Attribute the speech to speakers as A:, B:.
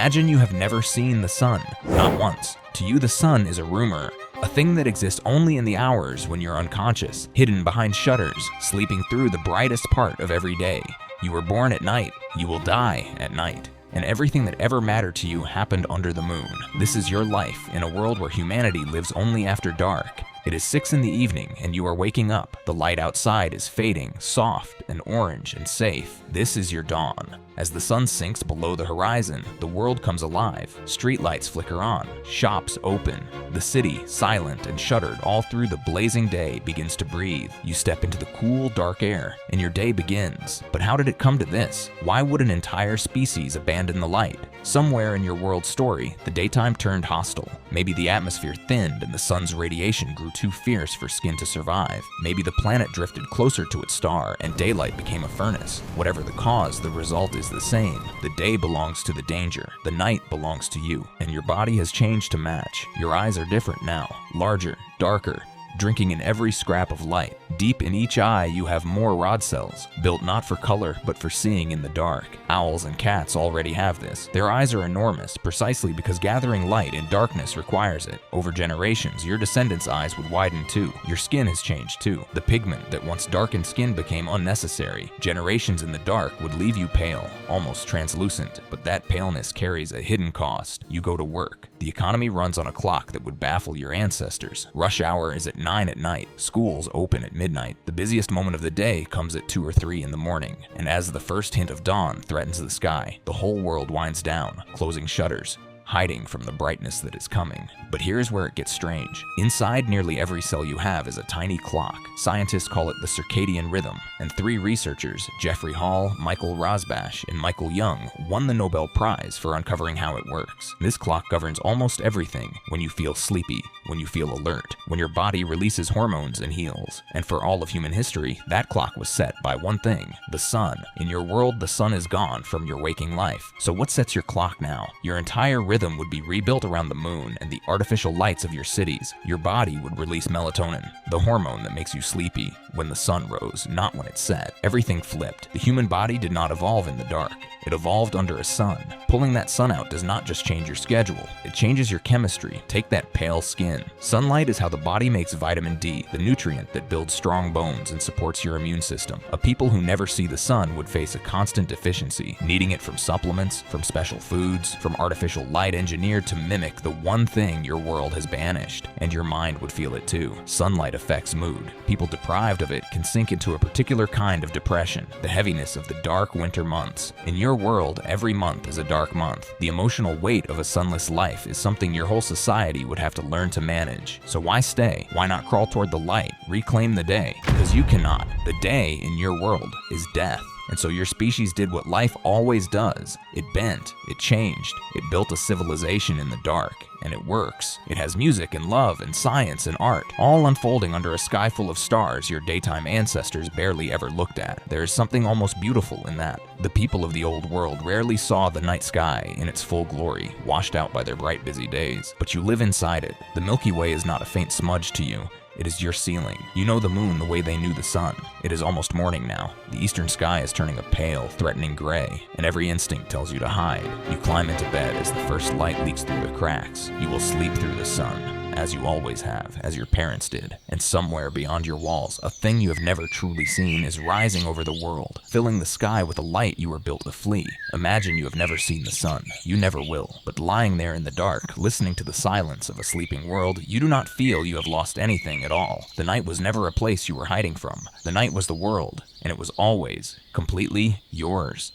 A: Imagine you have never seen the sun, not once. To you, the sun is a rumor, a thing that exists only in the hours when you're unconscious, hidden behind shutters, sleeping through the brightest part of every day. You were born at night, you will die at night. And everything that ever mattered to you happened under the moon. This is your life in a world where humanity lives only after dark. It is 6 in the evening and you are waking up. The light outside is fading, soft and orange and safe. This is your dawn. As the sun sinks below the horizon, the world comes alive. Streetlights flicker on, shops open. The city, silent and shuttered all through the blazing day, begins to breathe. You step into the cool, dark air, and your day begins. But how did it come to this? Why would an entire species abandon the light? Somewhere in your world's story, the daytime turned hostile. Maybe the atmosphere thinned and the sun's radiation grew too fierce for skin to survive. Maybe the planet drifted closer to its star and daylight became a furnace. Whatever the cause, the result is the same. The day belongs to the danger. The night belongs to you. And your body has changed to match. Your eyes are different now. Larger, darker, drinking in every scrap of light. Deep in each eye, you have more rod cells, built not for color, but for seeing in the dark. Owls and cats already have this. Their eyes are enormous, precisely because gathering light in darkness requires it. Over generations, your descendants' eyes would widen too. Your skin has changed too. The pigment that once darkened skin became unnecessary. Generations in the dark would leave you pale, almost translucent, but that paleness carries a hidden cost. You go to work. The economy runs on a clock that would baffle your ancestors. Rush hour is at 9 at night. Schools open at midnight. The busiest moment of the day comes at 2 or 3 in the morning. And as the first hint of dawn threatens the sky, the whole world winds down, closing shutters, hiding from the brightness that is coming. But here's where it gets strange. Inside nearly every cell you have is a tiny clock. Scientists call it the circadian rhythm, and 3 researchers, Jeffrey Hall, Michael Rosbash, and Michael Young, won the Nobel Prize for uncovering how it works. This clock governs almost everything: when you feel sleepy, when you feel alert, when your body releases hormones and heals. And for all of human history, that clock was set by one thing: the sun. In your world, the sun is gone from your waking life. So what sets your clock now? Your entire rhythm would be rebuilt around the moon and the artificial lights of your cities. Your body would release melatonin, the hormone that makes you sleepy, when the sun rose, not when it set. Everything flipped. The human body did not evolve in the dark. It evolved under a sun. Pulling that sun out does not just change your schedule, it changes your chemistry. Take that pale skin. Sunlight is how the body makes vitamin D, the nutrient that builds strong bones and supports your immune system. A people who never see the sun would face a constant deficiency, needing it from supplements, from special foods, from artificial light engineered to mimic the one thing your world has banished. And your mind would feel it too. Sunlight affects mood. People deprived of it can sink into a particular kind of depression, the heaviness of the dark winter months. In your world, every month is a dark month. The emotional weight of a sunless life is something your whole society would have to learn to manage. So why stay? Why not crawl toward the light? Reclaim the day. Because you cannot. The day in your world is death. And so your species did what life always does. It bent, it changed, it built a civilization in the dark, and it works. It has music and love and science and art, all unfolding under a sky full of stars your daytime ancestors barely ever looked at. There is something almost beautiful in that. The people of the old world rarely saw the night sky in its full glory, washed out by their bright busy days. But you live inside it. The Milky Way is not a faint smudge to you. It is your ceiling. You know the moon the way they knew the sun. It is almost morning now. The eastern sky is turning a pale, threatening gray, and every instinct tells you to hide. You climb into bed as the first light leaks through the cracks. You will sleep through the sun, as you always have, as your parents did. And somewhere beyond your walls, a thing you have never truly seen is rising over the world, filling the sky with a light you were built to flee. Imagine you have never seen the sun. You never will. But lying there in the dark, listening to the silence of a sleeping world, you do not feel you have lost anything at all. The night was never a place you were hiding from. The night was the world, and it was always completely yours.